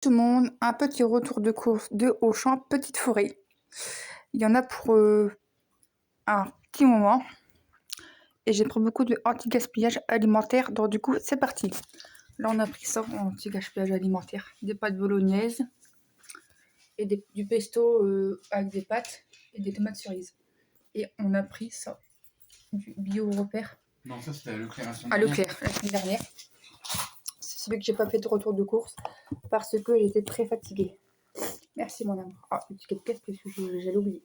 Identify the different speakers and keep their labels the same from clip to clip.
Speaker 1: Tout le monde, un petit retour de course de Auchan, petite forêt. Il y en a pour un petit moment. Et j'ai pris beaucoup de anti-gaspillage alimentaire. Donc du coup, c'est parti. Là, on a pris ça en anti-gaspillage alimentaire. Des pâtes bolognaises et du pesto avec des pâtes et des tomates cerises. Et on a pris ça, du bio repère.
Speaker 2: Non, ça c'était à Leclerc la semaine
Speaker 1: À
Speaker 2: dernière.
Speaker 1: Leclerc, la semaine dernière. C'est celui que j'ai pas fait de retour de course parce que j'étais très fatiguée. Merci mon amour. Ah, une petite caisse parce que j'allais oublier.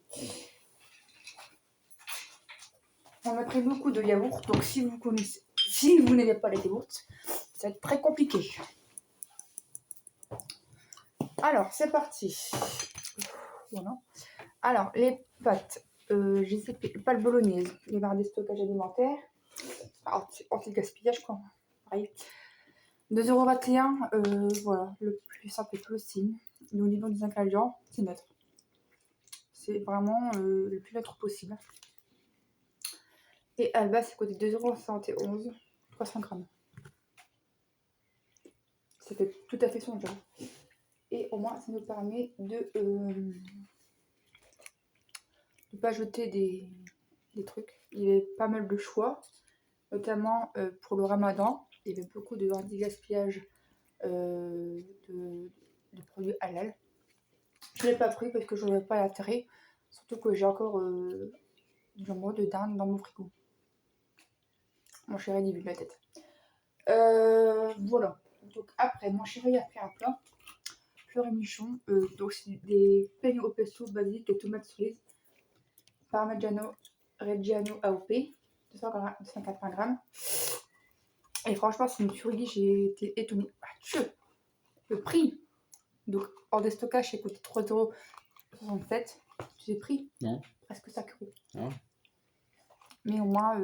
Speaker 1: On a pris beaucoup de yaourts, donc si vous n'aimez pas les yaourts, ça va être très compliqué. Alors, c'est parti. Voilà. Alors, les pâtes, pas le bolognaise, les barres de stockage alimentaire, anti-gaspillage quoi. Pareil. 2,21 €, voilà, le plus simple possible. Et au niveau des ingrédients, c'est neutre. C'est vraiment le plus neutre possible. Et à la base, c'est coûté 2,71 €, 300 grammes. Ça fait tout à fait son job. Et au moins, ça nous permet de ne pas jeter des trucs. Il y avait pas mal de choix, notamment pour le ramadan. Il y avait beaucoup de anti-gaspillage de produits halal. Je ne l'ai pas pris parce que je n'avais pas l'intérêt. Surtout que j'ai encore du jambon de dinde dans mon frigo. Mon chéri dit vu de la tête. Voilà. Donc après, mon chéri a pris un plat. Fleur et michon. Donc c'est des peignes au pesto, basilic et tomates cerises. Parmigiano Reggiano AOP. 280 grammes. Et franchement, c'est une tuerie. J'ai été étonnée. Ah, le prix. Donc hors de stockage, c'est coûté 3,67 €. J'ai pris
Speaker 2: Non.
Speaker 1: presque 5 €.
Speaker 2: Ah.
Speaker 1: Mais au moins,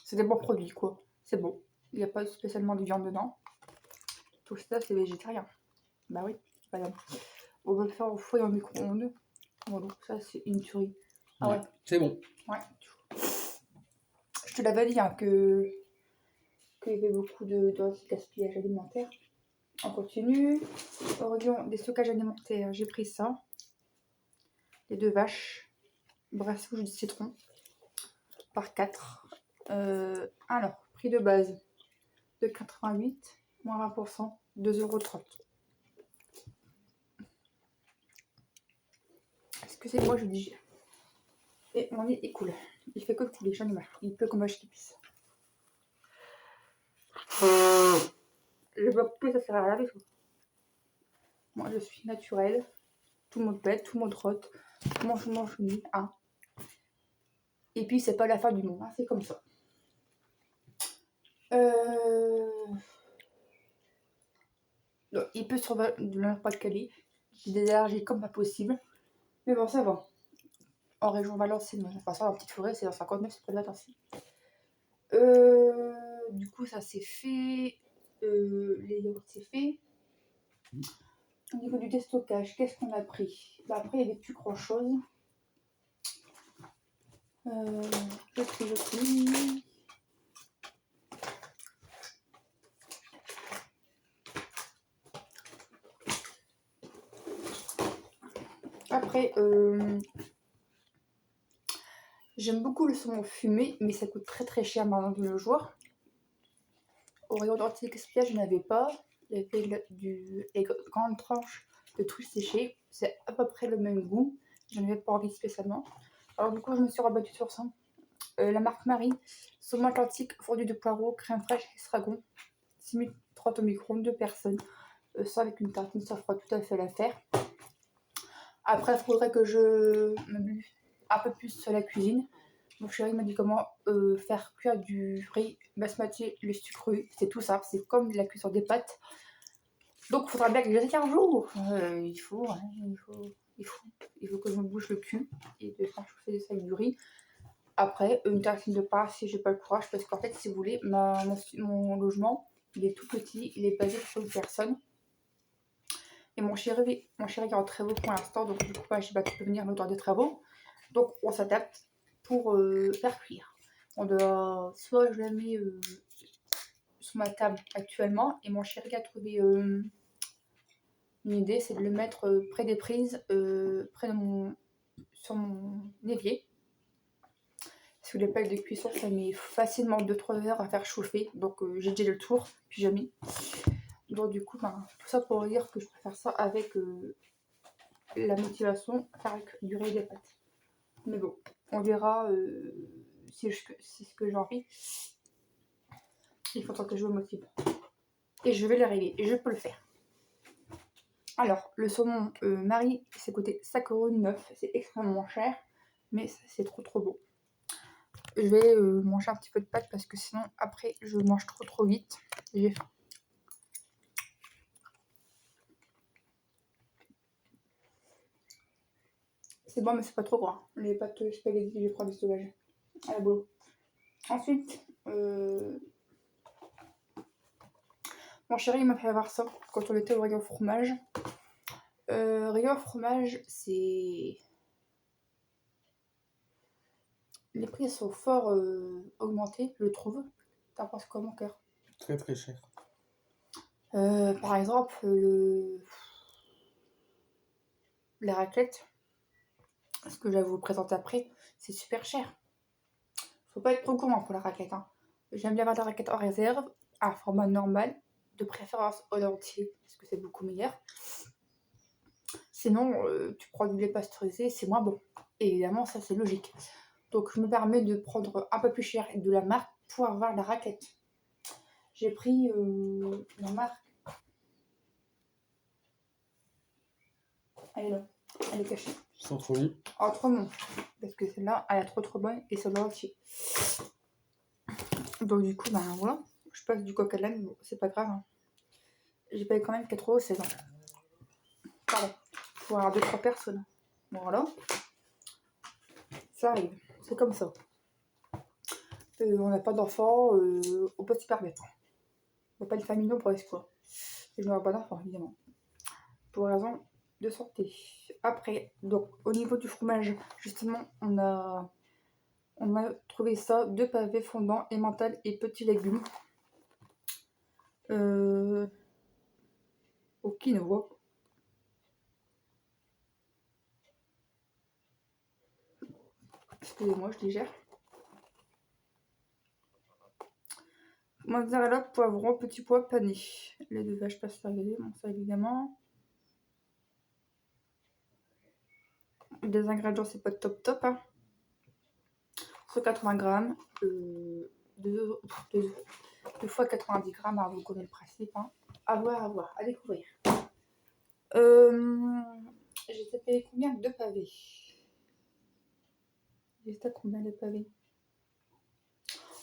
Speaker 1: c'est des bons produits, quoi. C'est bon. Il n'y a pas spécialement de viande dedans. Tout ça, c'est végétarien. Bah oui, voilà. On va le faire au four et au micro-ondes. Bon, donc ça, c'est une tuerie. Ah ouais.
Speaker 2: C'est bon.
Speaker 1: Ouais. Je te l'avais dit, hein, qu'il y avait beaucoup de gaspillage alimentaire. On continue. Au rayon des stockages alimentaires, j'ai pris ça. Les 2 vaches. Brassage de citron. Par 4. Alors, prix de base de 88, moins 20%, 2,30 €. Excusez-moi, je digère. Et mon nez est cool. Il fait que couler, j'en ai marre. Il pleut comme vache qui pisse. Je vois plus, ça sert à rien du tout. Moi, je suis naturelle. Tout le monde pète, tout le monde trotte. Mange nuit, hein. Et puis, c'est pas la fin du monde, hein, c'est comme ça. Donc, il peut sur de Nord-Pas-de-Calais. J'ai des allergies comme pas possible. Mais bon, ça va. En région Valenciennes, enfin ça, en petite forêt, c'est dans 59, c'est pas de ainsi. Du coup, ça c'est fait. Les yaourts, c'est fait. Au niveau du déstockage, qu'est-ce qu'on a pris? Bah, après, il n'y avait plus grand-chose. Je prie. Après, j'aime beaucoup le saumon fumé, mais ça coûte très très cher maintenant de nos jours. Au rayon d'anti-gaspillage, je n'avais pas. Il y avait les grandes tranches de trucs séchés. C'est à peu près le même goût. Je n'avais pas envie spécialement. Alors du coup, je me suis rabattue sur ça. La marque Marie, saumon atlantique, fondu de poireaux, crème fraîche, estragon. 6 minutes 30 au micro-ondes, 2 personnes. Ça avec une tartine, ça fera tout à fait l'affaire. Après, il faudrait que je m'amuse un peu plus sur la cuisine. Mon chéri m'a dit comment faire cuire du riz basmati, le sucre cru. C'est tout simple, c'est comme la cuisson des pâtes. Donc, il faudra bien que j'essaie un jour. Il faut que je me bouge le cul et de faire chauffer ça avec du riz. Après, une tartine de pain si j'ai pas le courage, parce qu'en fait, si vous voulez, mon logement, il est tout petit, il est basé sur une personne. Et mon chéri est en travaux pour l'instant, donc du coup, je sais pas qui peut venir le temps des travaux. Donc, on s'adapte pour faire cuire. Soit je la mets sur ma table actuellement, et mon chéri a trouvé Une idée, c'est de le mettre près des prises, sur mon évier. Parce que les plaques de cuisson, ça met facilement 2-3 heures à faire chauffer. Donc j'ai déjà le tour, puis j'ai mis. Donc du coup, tout ça pour dire que je préfère ça avec la motivation à faire durer les pâtes. Mais bon, on verra si c'est ce que j'ai envie. Il faudra que je me motive. Et je vais les régler. Et je peux le faire. Alors, le saumon Marie, c'est coûté 5,9 €. C'est extrêmement cher. Mais c'est trop beau. Je vais manger un petit peu de pâtes parce que sinon, après, je mange trop vite. J'ai faim. C'est bon, mais c'est pas trop gras. Les pâtes spaghetti, je vais prendre des sauvages. À la boulot. Ensuite, mon chéri il m'a fait avoir ça quand on était au rayon fromage. Rayon fromage, c'est... Les prix sont fort augmentés, je trouve. T'en penses quoi, mon cœur?
Speaker 2: Très cher.
Speaker 1: Par exemple, la raclette, ce que je vais vous présenter après, c'est super cher. Faut pas être trop gourmand pour la raclette. Hein. J'aime bien avoir la raclette en réserve, à format normal, de préférence au entier, parce que c'est beaucoup meilleur. Sinon, tu prends du lait pasteurisé, c'est moins bon. Et évidemment, ça c'est logique. Donc je me permets de prendre un peu plus cher de la marque pour avoir la raclette. J'ai pris la marque. Elle est là, elle est cachée.
Speaker 2: Centre-Lit.
Speaker 1: Autrement, parce que celle-là, elle est trop bonne et celle-là aussi. Donc du coup, voilà. Je passe du coq à l'âne, bon, c'est pas grave. Hein. J'ai payé quand même 4,16 €. Pardon. Pour avoir 2-3 personnes. Voilà. Ça arrive. C'est comme ça. On n'a pas d'enfants, on peut se permettre. On n'a pas de famille non presque quoi. Et je n'aurai pas d'enfants, évidemment. Pour raison de santé. Après, donc au niveau du fromage, justement, on a trouvé ça, 2 pavés fondants, emmental et petits légumes. Au quinoa. Excusez-moi, je digère. Mozzarella, poivron, petit pois pané. Lait de vache pasteurisé, bon ça évidemment. Des ingrédients, c'est pas top. Hein. 180 grammes. 2 fois 90 grammes, hein, vous connaissez le principe. Hein. À voir, à découvrir. J'étais payé combien? 2 pavés. J'étais à combien de pavés?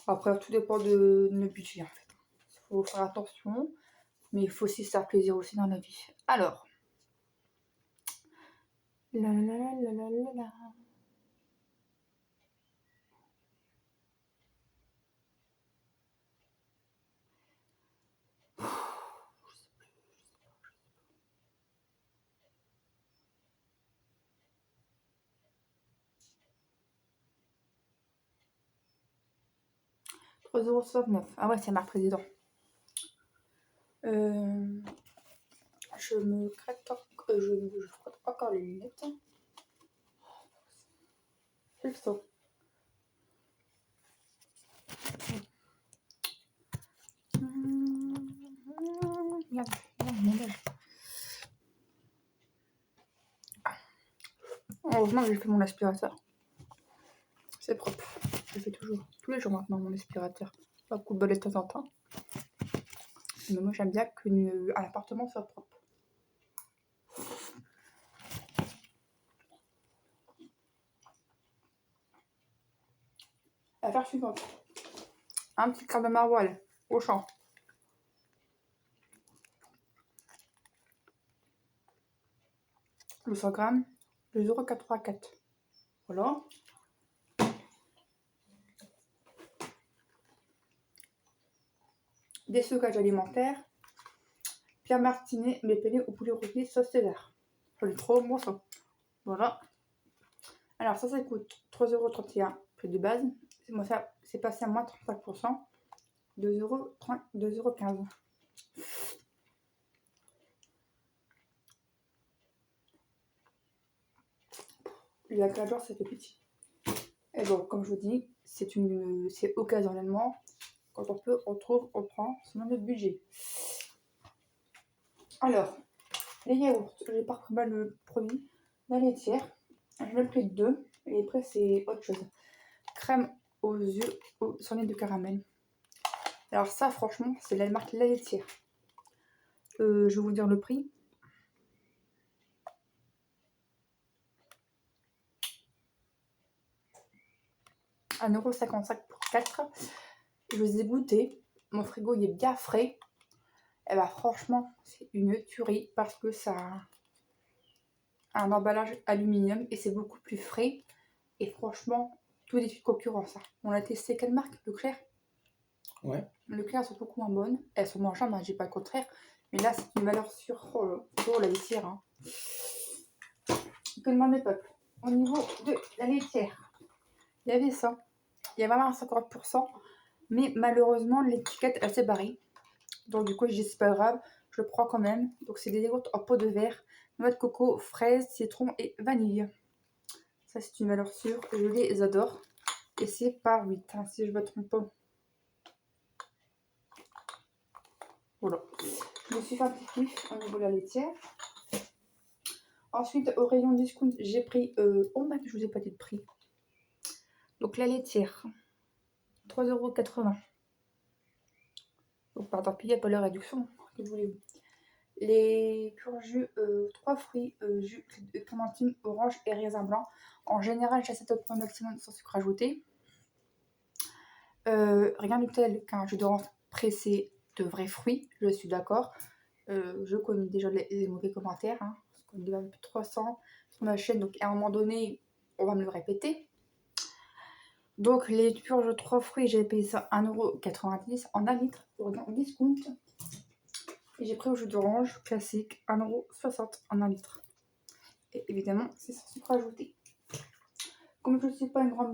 Speaker 1: Après, tout dépend de nos budgets en fait. Il faut faire attention, mais il faut aussi se faire plaisir aussi dans la vie. Alors. La la la la la la. €3,69 €. Ah ouais, c'est marque président. Je me gratte je frotte encore les lunettes. C'est le saut. Regarde, mon âge. Heureusement que j'ai fait mon aspirateur. C'est propre. Je le fais toujours. Tous les jours maintenant, mon aspirateur. Pas beaucoup de balai de temps en temps. Mais moi, j'aime bien qu'un appartement soit propre. Affaire suivante. Un petit quart de maroilles au champ. Le 100 grammes, 2,84 €. Voilà. Des stockages alimentaires. Pierre Martinet, mes penne au poulet rôti sauce César. J'en ai trop bon ça. Voilà. Alors ça coûte 3,31 €, prix de base. Moi ça c'est passé à moins 35%. 2,15 €. La claveur, c'était petit. Et bon, comme je vous dis, c'est occasionnellement. Quand on peut, on trouve, on prend selon notre budget. Alors, les yaourts, j'ai pas repris mal le produit. La laitière, j'en ai pris 2. Et après, c'est autre chose. Crème aux yeux, aux sornettes de caramel. Alors ça, franchement, c'est la marque La Laitière. Je vais vous dire le prix. « 1,55 € pour 4. Je les ai goûtés. Mon frigo, il est bien frais. Et bah franchement, c'est une tuerie parce que ça a un emballage aluminium et c'est beaucoup plus frais. Et franchement, tout est de concurrence. On a testé quelle marque? Leclerc?
Speaker 2: Ouais.
Speaker 1: Leclerc, elles sont beaucoup moins bonnes. Elles sont moins chères, mais je dis pas le contraire. Mais là, c'est une valeur sûre pour la laitière. Hein. Que demande le peuple? Au niveau de la laitière, il y avait ça. Il y avait vraiment un 50%. Mais malheureusement, l'étiquette, elle s'est barrée. Donc du coup, je dis c'est pas grave, je le prends quand même. Donc c'est des yaourts en pot de verre, noix de coco, fraise, citron et vanille. Ça c'est une valeur sûre, je les adore. Et c'est par 8, hein, si je ne me trompe pas. Voilà. Je me suis fait un petit kiff au niveau de la laitière. Ensuite, au rayon discount, j'ai pris... oh même, je vous ai pas dit de prix. Donc la laitière, 3,80 €. Donc pardon, puis il n'y a pas la réduction, que voulez-vous. Les purs jus, 3 fruits, jus de clémentine, orange et raisin blanc. En général, j'essaie de prendre maximum sans sucre ajouté. Rien de tel qu'un jus d'orange pressé de vrais fruits, je suis d'accord. Je connais déjà les mauvais commentaires, hein, parce qu'on est déjà plus de 300 sur ma chaîne, donc à un moment donné, on va me le répéter. Donc les purges 3 fruits, j'ai payé ça 1,90 € en 1 litre pour un discount. Et j'ai pris au jus d'orange classique 1,60 € en 1 litre. Et évidemment, c'est sans sucre ajouté. Comme je ne suis pas une grande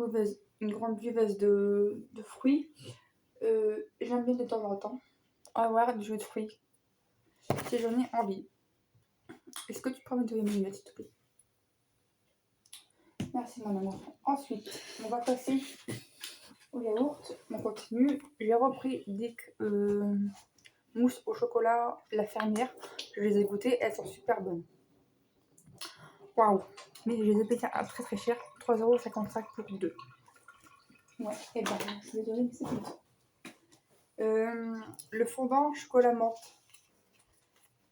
Speaker 1: buveuse de fruits, j'aime bien de temps en temps avoir du jus de fruits si j'en ai envie. Est-ce que tu peux me donner une minute, s'il te plaît? Merci, mon amour. Ensuite, on va passer au yaourt. On continue. J'ai repris des mousse au chocolat La Fermière. Je les ai goûtées, elles sont super bonnes. Waouh! Mais je les ai payées très très cher, 3,55 € pour 2. Ouais, et ben je vais donner une petite minute. Le fondant chocolat menthe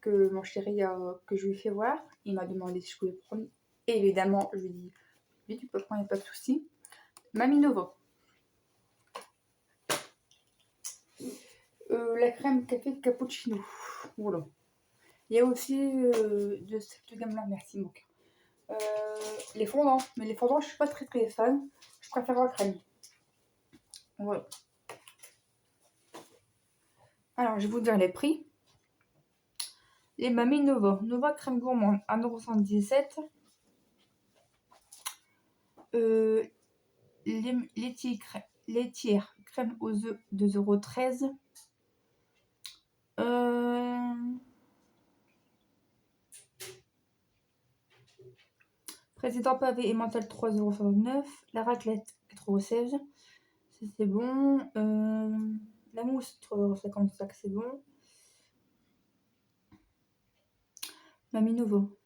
Speaker 1: que mon chéri que je lui ai fait voir, il m'a demandé si je pouvais prendre. Et évidemment, je lui ai dit oui, tu peux prendre, il n'y a pas de souci. Mamie Nova. La crème café de cappuccino. Voilà. Il y a aussi de cette gamme-là, merci mon cœur. Les fondants, mais les fondants, je suis pas très très fan. Je préfère la crème. Voilà. Alors, je vais vous dire les prix. Les Mamie Nova. Nova crème gourmande, 1,77 €. Laitière crème aux œufs, 2,13 €. Président pavé et mental, 3,69 €. La raclette, 4,16 €. Ça, c'est bon. La mousse, 3,55 €, c'est bon. Mamie Nouveau,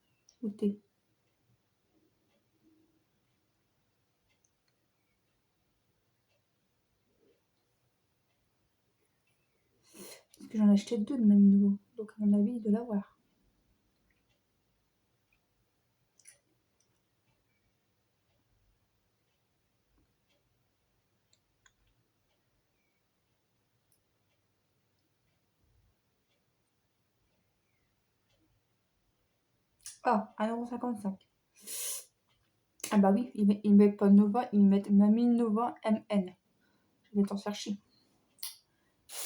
Speaker 1: goûtez. Parce que j'en ai acheté 2 de Mamie Nouveau. Donc, à mon avis, il doit l'avoir. Ah, 1,55 €. Ah bah oui, ils mettent pas Nova, ils mettent Mamie Nova MN. Je vais t'en chercher.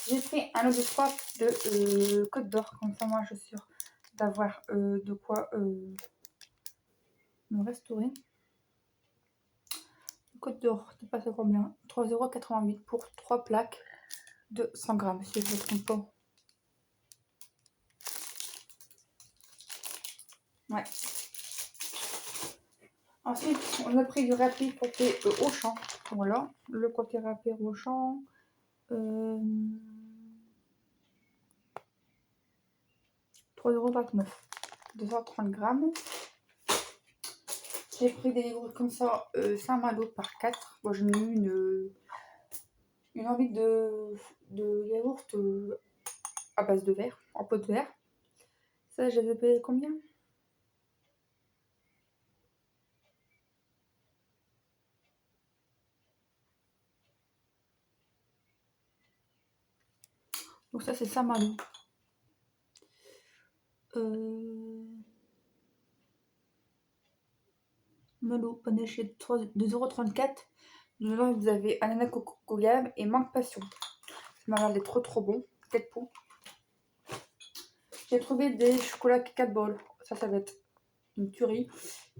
Speaker 1: J'ai pris un autre swap de Côte d'Or. Comme ça, moi, je suis sûre d'avoir de quoi me restaurer. Côte d'Or, tu passes combien? 3,88 € pour 3 plaques de 100 grammes, si je ne me trompe pas. Ouais. Ensuite, on a pris du râpé côté Auchan. Voilà, le côté râpé Auchan. 3,29 €, 230 grammes. J'ai pris des yaourts comme ça, Saint-Malo par 4. Moi, j'en ai eu une envie de yaourt à base de verre, en pot de verre. Ça, j'avais payé combien? Donc ça, c'est Saint-Malo. Malo, panaché de 2,34 €. Dedans, vous avez ananas coco gamme et mangue passion. Ça m'a l'air d'être trop bon. 4 pots. J'ai trouvé des chocolats Kit Ball. Ça va être une tuerie.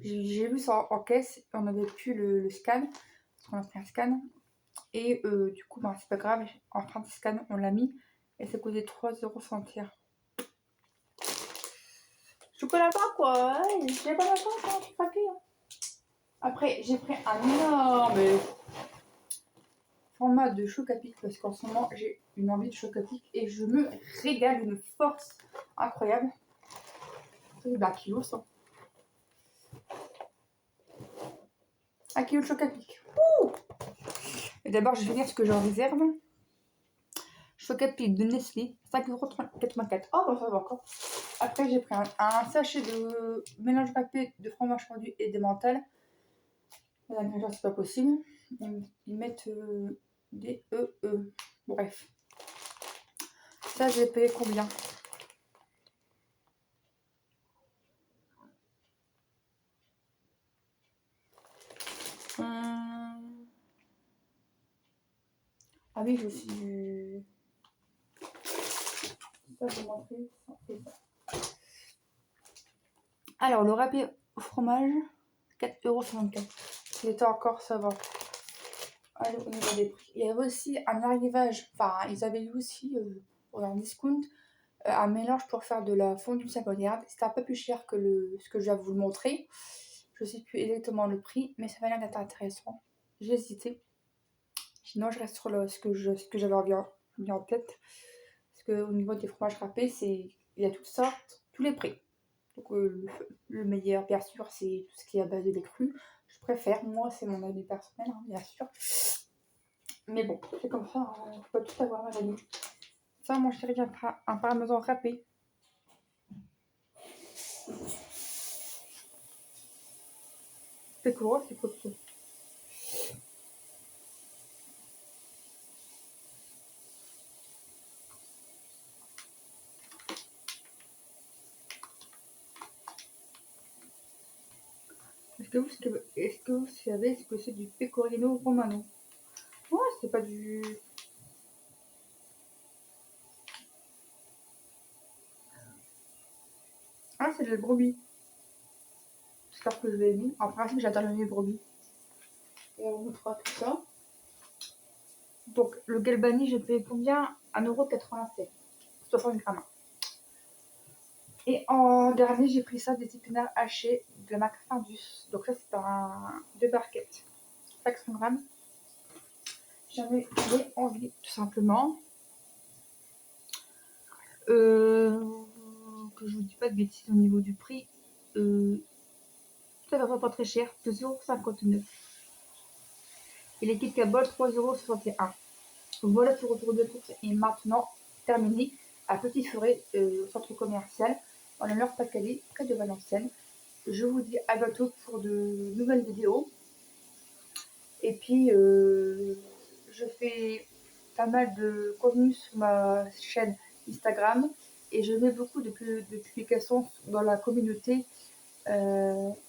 Speaker 1: J'ai vu ça en caisse. On avait plus le scan. Parce qu'on a pris un scan. Et du coup, ben, c'est pas grave. En fin de scan, on l'a mis. Et ça coûtait 3,60 €. Chocolat pas quoi. J'ai pas la chance, hein, je suis craquée. Hein. Après, j'ai pris un énorme format de choc à pic parce qu'en ce moment, j'ai une envie de choc à pic et je me régale d'une force incroyable. C'est 1 kilo ça. 1 kilo de choc à pic. Et d'abord, je vais dire ce que j'en réserve. Choc à pic de Nestlé, 5,84 €. Oh, bah ça va encore. Après, j'ai pris un sachet de mélange râpé de fromage fondu et d'emmental. Les ingrédients, c'est pas possible. Ils mettent des EE. Bref. Ça, j'ai payé combien? Ah oui, je suis. Ça, je vais montrer. Alors, le râpé au fromage, 4,64 €. C'était encore, ça va. Allez, au niveau des prix. Il y avait aussi un arrivage, enfin, ils avaient eu aussi, pour un discount, un mélange pour faire de la fondue savoyarde. C'était un peu plus cher que ce que je vais vous le montrer. Je ne sais plus exactement le prix, mais ça m'a l'air d'être intéressant. J'ai hésité. Sinon, je reste sur ce que j'avais mis en tête. Parce qu'au niveau des fromages râpés, il y a toutes sortes, tous les prix. Donc, le meilleur, bien sûr, c'est tout ce qui est à base de lait cru. Je préfère, moi, c'est mon avis personnel, hein, bien sûr. Mais bon, c'est comme ça, on peut tout avoir, mes amis. Ça, mon chéri, un parmesan râpé. C'est quoi, c'est costaud. Est-ce que vous savez ce que c'est du pecorino romano? Ouais, c'est pas du. Ah, c'est de la brebis. J'espère que je l'ai mis. En principe, j'adore le lait de brebis. Et on vous fera tout ça. Donc, le galbani, j'ai payé combien? 1,87 €. 60 grammes. Et en dernier, j'ai pris ça des épinards hachés de la marque Findus. Donc, ça, c'est un 2 barquettes. 500 grammes. J'avais envie, tout simplement. Que je vous dis pas de bêtises au niveau du prix. Ça va pas très cher, 2,59 €. Et les Kit Kat Ball, 3,61 €. Voilà, ce retour de course est maintenant terminé à Petit Forêt, au centre commercial, en l'honneur Pascalie, près de Valenciennes. Je vous dis à bientôt pour de nouvelles vidéos. Et puis, je fais pas mal de contenu sur ma chaîne Instagram et je mets beaucoup de publications dans la communauté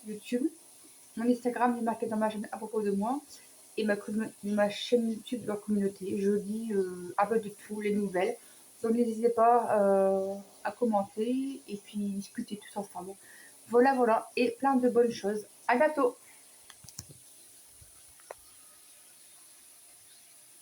Speaker 1: YouTube. Mon Instagram est marqué dans ma chaîne à propos de moi et ma chaîne YouTube dans la communauté. Je dis un peu de tout, les nouvelles. Donc n'hésitez pas à commenter et puis discuter tous ensemble. Voilà, et plein de bonnes choses. À bientôt!